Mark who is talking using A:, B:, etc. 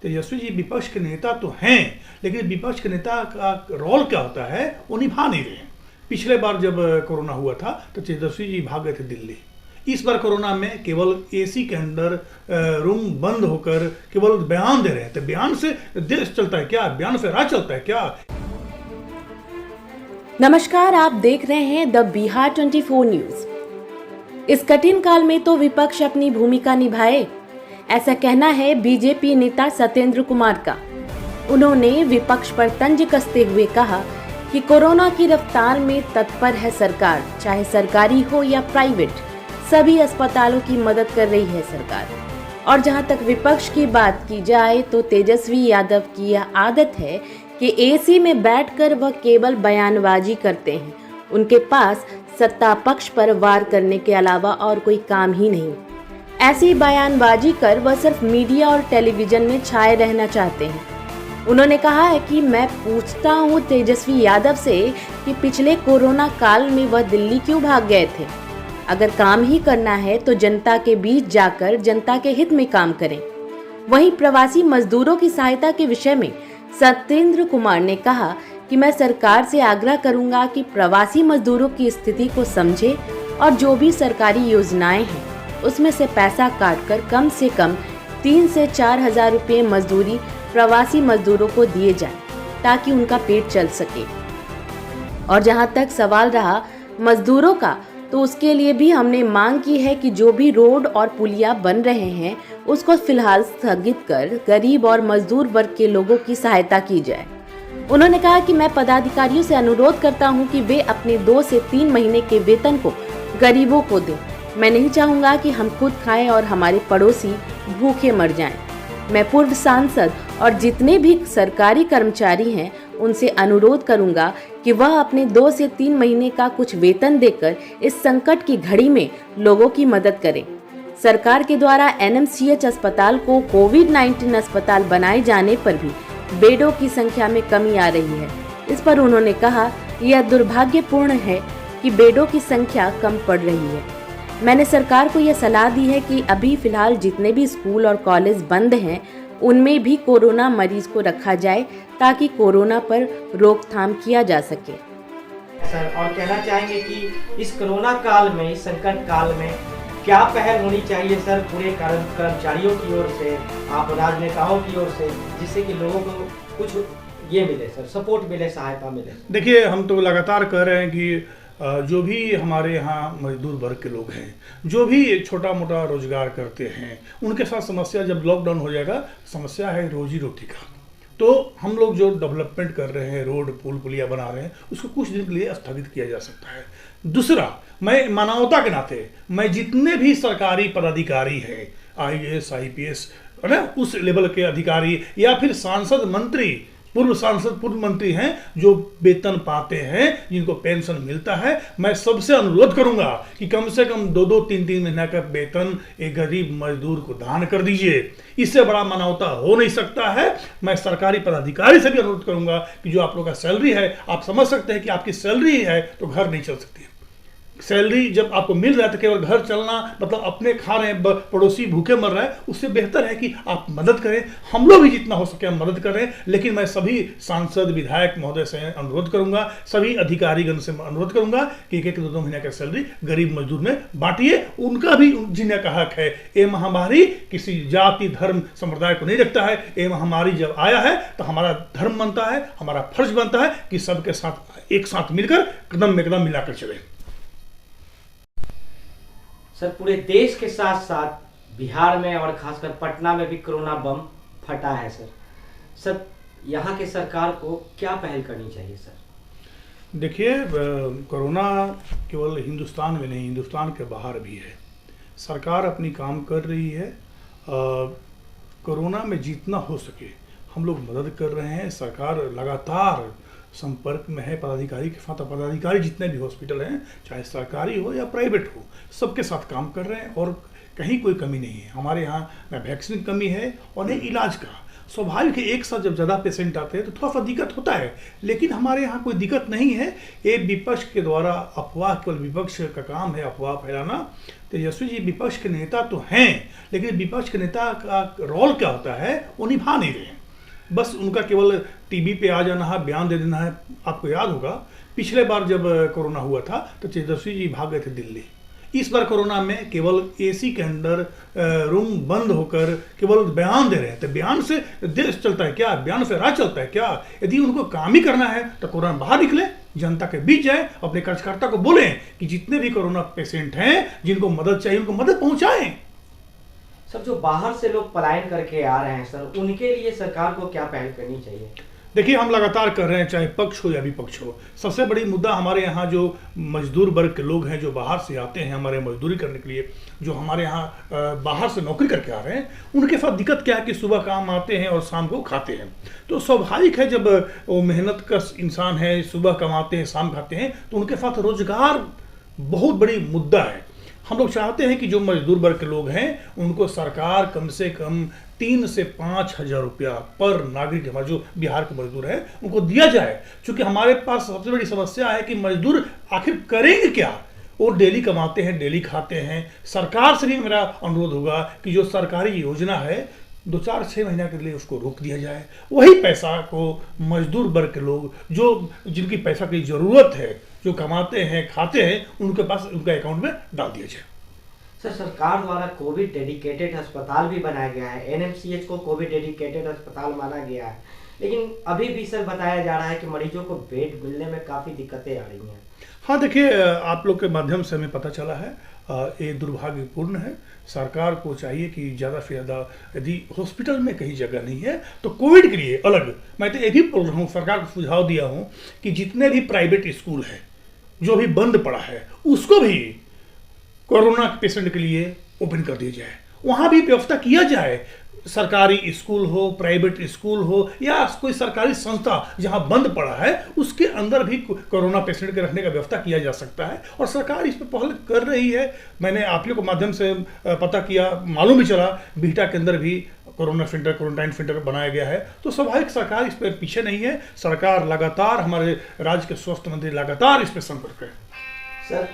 A: तेजस्वी जी विपक्ष के नेता तो हैं, लेकिन विपक्ष के नेता का रोल क्या होता है वो निभा नहीं रहे हैं। पिछले बार जब कोरोना हुआ था तो तेजस्वी जी भाग गए थे दिल्ली। इस बार कोरोना में केवल एसी के अंदर रूम बंद होकर केवल बयान दे रहे हैं। तो बयान से देश चलता है क्या? बयान से राज चलता है क्या?
B: नमस्कार, आप देख रहे हैं द बिहार 24 न्यूज। इस कठिन काल में तो विपक्ष अपनी भूमिका निभाए, ऐसा कहना है बीजेपी नेता सत्येंद्र कुमार का। उन्होंने विपक्ष पर तंज कसते हुए कहा कि कोरोना की रफ्तार में तत्पर है सरकार, चाहे सरकारी हो या प्राइवेट, सभी अस्पतालों की मदद कर रही है सरकार। और जहां तक विपक्ष की बात की जाए तो तेजस्वी यादव की यह आदत है कि एसी में बैठकर वह केवल बयानबाजी करते हैं। उनके पास सत्ता पक्ष पर वार करने के अलावा और कोई काम ही नहीं। ऐसी बयानबाजी कर वह सिर्फ मीडिया और टेलीविजन में छाए रहना चाहते हैं। उन्होंने कहा है कि मैं पूछता हूं तेजस्वी यादव से कि पिछले कोरोना काल में वह दिल्ली क्यों भाग गए थे। अगर काम ही करना है तो जनता के बीच जाकर जनता के हित में काम करें। वहीं प्रवासी मजदूरों की सहायता के विषय में सत्येंद्र कुमार ने कहा कि मैं सरकार से आग्रह करूंगा कि प्रवासी मजदूरों की स्थिति को समझे और जो भी सरकारी योजनाएं हैं उसमें से पैसा काटकर कम से कम 3 से 4 हजार रुपये मजदूरी प्रवासी मजदूरों को दिए जाए ताकि उनका पेट चल सके। और जहां तक सवाल रहा मजदूरों का, तो उसके लिए भी हमने मांग की है कि जो भी रोड और पुलिया बन रहे हैं उसको फिलहाल स्थगित कर गरीब और मजदूर वर्ग के लोगों की सहायता की जाए। उन्होंने कहा कि मैं पदाधिकारियों से अनुरोध करता हूं कि वे अपने 2 से 3 महीने के वेतन को गरीबों को दें। मैं नहीं चाहूंगा कि हम खुद खाएं और हमारे पड़ोसी भूखे मर जाएं। मैं पूर्व सांसद और जितने भी सरकारी कर्मचारी हैं उनसे अनुरोध करूंगा कि वह अपने 2 से 3 महीने का कुछ वेतन देकर इस संकट की घड़ी में लोगों की मदद करें। सरकार के द्वारा एनएमसीएच अस्पताल को कोविड-19 अस्पताल बनाए जाने पर भी बेडों की संख्या में कमी आ रही है। इस पर उन्होंने कहा यह दुर्भाग्यपूर्ण है कि बेडों की संख्या कम पड़ रही है। मैंने सरकार को यह सलाह दी है कि अभी फिलहाल जितने भी स्कूल और कॉलेज बंद हैं उनमें भी कोरोना मरीज को रखा जाए ताकि कोरोना पर रोकथाम किया जा सके।
C: सर, और कहना चाहेंगे कि इस कोरोना काल में, इस संकट काल में क्या पहल होनी चाहिए सर पूरे कर्मचारियों की ओर से, आप राजनेताओं की ओर से, जिससे कि लोगों को कुछ ये मिले सर, सपोर्ट मिले, सहायता मिले?
A: देखिए, हम तो लगातार कह रहे हैं कि जो भी हमारे यहाँ मजदूर वर्ग के लोग हैं, जो भी छोटा मोटा रोजगार करते हैं, उनके साथ समस्या जब लॉकडाउन हो जाएगा, समस्या है रोजी रोटी का। तो हम लोग जो डेवलपमेंट कर रहे हैं, रोड पुल पुलिया बना रहे हैं, उसको कुछ दिन के लिए स्थगित किया जा सकता है। दूसरा, मैं मानवता के नाते मैं जितने भी सरकारी पदाधिकारी हैं, IAS IPS है ना, उस लेवल के अधिकारी या फिर सांसद मंत्री, पूर्व सांसद पूर्व मंत्री हैं जो वेतन पाते हैं, जिनको पेंशन मिलता है, मैं सबसे अनुरोध करूंगा कि कम से कम 2-2, 3-3 महीने का वेतन एक गरीब मजदूर को दान कर दीजिए। इससे बड़ा मानवता हो नहीं सकता है। मैं सरकारी पदाधिकारी से भी अनुरोध करूंगा कि जो आप लोग का सैलरी है, आप समझ सकते हैं कि आपकी सैलरी है तो घर नहीं चल सकती है। सैलरी जब आपको मिल रहा है तो केवल घर चलना मतलब अपने खा रहे हैं, पड़ोसी भूखे मर रहा है, उससे बेहतर है कि आप मदद करें। हम लोग भी जितना हो सके हम मदद करें। लेकिन मैं सभी सांसद विधायक महोदय से अनुरोध करूंगा, सभी अधिकारीगण से अनुरोध करूंगा कि 1-2 महीने का सैलरी गरीब मजदूर में बांटिए। उनका भी जीने का हक है। ये महामारी किसी जाति धर्म संप्रदाय को नहीं रखता है। ये महामारी जब आया है तो हमारा धर्म बनता है, हमारा फर्ज बनता है कि सबके साथ एक साथ मिलकर कदम में कदम मिलाकर चले।
C: सर, पूरे देश के साथ साथ बिहार में और खासकर पटना में भी कोरोना बम फटा है सर, यहाँ के सरकार को क्या पहल करनी चाहिए सर?
A: देखिए, कोरोना केवल हिंदुस्तान में नहीं, हिंदुस्तान के बाहर भी है। सरकार अपनी काम कर रही है। कोरोना में जितना हो सके हम लोग मदद कर रहे हैं। सरकार लगातार संपर्क में है पदाधिकारी के साथ। पदाधिकारी जितने भी हॉस्पिटल हैं, चाहे सरकारी हो या प्राइवेट हो, सबके साथ काम कर रहे हैं और कहीं कोई कमी नहीं है। हमारे यहाँ न वैक्सीन की कमी है और न इलाज का। स्वाभाविक है, एक साथ जब ज़्यादा पेशेंट आते हैं तो थोड़ा सा दिक्कत होता है, लेकिन हमारे यहाँ कोई दिक्कत नहीं है। ये विपक्ष के द्वारा अफवाह, केवल विपक्ष का काम है अफवाह फैलाना। तेजस्वी जी विपक्ष के नेता तो हैं, लेकिन विपक्ष के नेता का रोल क्या होता है वो निभा नहीं रहे हैं। बस उनका केवल टीवी पे आ जाना है, बयान दे देना है। आपको याद होगा पिछले बार जब कोरोना हुआ था तो तेजस्वी जी भाग गए थे दिल्ली। इस बार कोरोना में केवल एसी के अंदर रूम बंद होकर केवल बयान दे रहे हैं। तो बयान से देश चलता है क्या? बयान से राज चलता है क्या? यदि उनको काम ही करना है तो कोरोना बाहर निकले, जनता के बीच जाए, अपने कार्यकर्ता को बोलें कि जितने भी कोरोना पेशेंट हैं, जिनको मदद चाहिए उनको मदद पहुंचाएं।
C: सर, जो बाहर से लोग पलायन करके आ रहे हैं सर, उनके लिए सरकार को क्या पहल करनी चाहिए?
A: देखिए, हम लगातार कर रहे हैं, चाहे पक्ष हो या विपक्ष हो। सबसे बड़ी मुद्दा हमारे यहाँ जो मजदूर वर्ग के लोग हैं, जो बाहर से आते हैं हमारे मजदूरी करने के लिए, जो हमारे यहाँ बाहर से नौकरी करके आ रहे हैं, उनके साथ दिक्कत क्या है कि सुबह काम आते हैं और शाम को खाते हैं। तो स्वाभाविक है, जब वो मेहनत कश इंसान है, सुबह कमाते हैं शाम खाते हैं, तो उनके साथ रोजगार बहुत बड़ी मुद्दा है। हम लोग चाहते हैं कि जो मजदूर वर्ग के लोग हैं उनको सरकार कम से कम 3 से 5 हज़ार रुपया पर नागरिक, हमारे जो बिहार के मजदूर हैं उनको दिया जाए। क्योंकि हमारे पास सबसे बड़ी समस्या है कि मजदूर आखिर करेंगे क्या? वो डेली कमाते हैं, डेली खाते हैं। सरकार से भी मेरा अनुरोध होगा कि जो सरकारी योजना है 2-4-6 महीना के लिए उसको रोक दिया जाए। वही पैसा को मजदूर वर्ग के लोग, जो जिनकी पैसा की ज़रूरत है, जो कमाते हैं खाते हैं, उनके पास उनका अकाउंट में डाल दिया जाए।
C: सर, सरकार द्वारा कोविड डेडिकेटेड अस्पताल भी बनाया गया है, एनएमसीएच को कोविड डेडिकेटेड अस्पताल माना गया है, लेकिन अभी भी सर बताया जा रहा है कि मरीजों को बेड मिलने में काफ़ी दिक्कतें आ रही हैं।
A: हाँ, देखिए, आप लोग के माध्यम से हमें पता चला है, ये दुर्भाग्यपूर्ण है। सरकार को चाहिए कि ज़्यादा से ज़्यादा, यदि हॉस्पिटल में कहीं जगह नहीं है तो कोविड के लिए अलग, मैं तो ये भी बोल रहा हूँ, सरकार को सुझाव दिया हूँ कि जितने भी प्राइवेट स्कूल है जो भी बंद पड़ा है उसको भी कोरोना पेशेंट के लिए ओपन कर दिया जाए। वहाँ भी व्यवस्था किया जाए, सरकारी स्कूल हो, प्राइवेट स्कूल हो, या कोई सरकारी संस्था जहाँ बंद पड़ा है उसके अंदर भी कोरोना पेशेंट के रखने का व्यवस्था किया जा सकता है। और सरकार इस पर पहल कर रही है। मैंने आप लोगों के माध्यम से पता किया, मालूम भी चला, बिहटा के अंदर भी कोरोना सेंटर, क्वारंटाइन सेंटर बनाया गया है। तो स्वाभाविक सरकार इस पर पीछे नहीं है। सरकार लगातार, हमारे राज्य के स्वास्थ्य मंत्री लगातार इस पर संपर्क है।
C: सर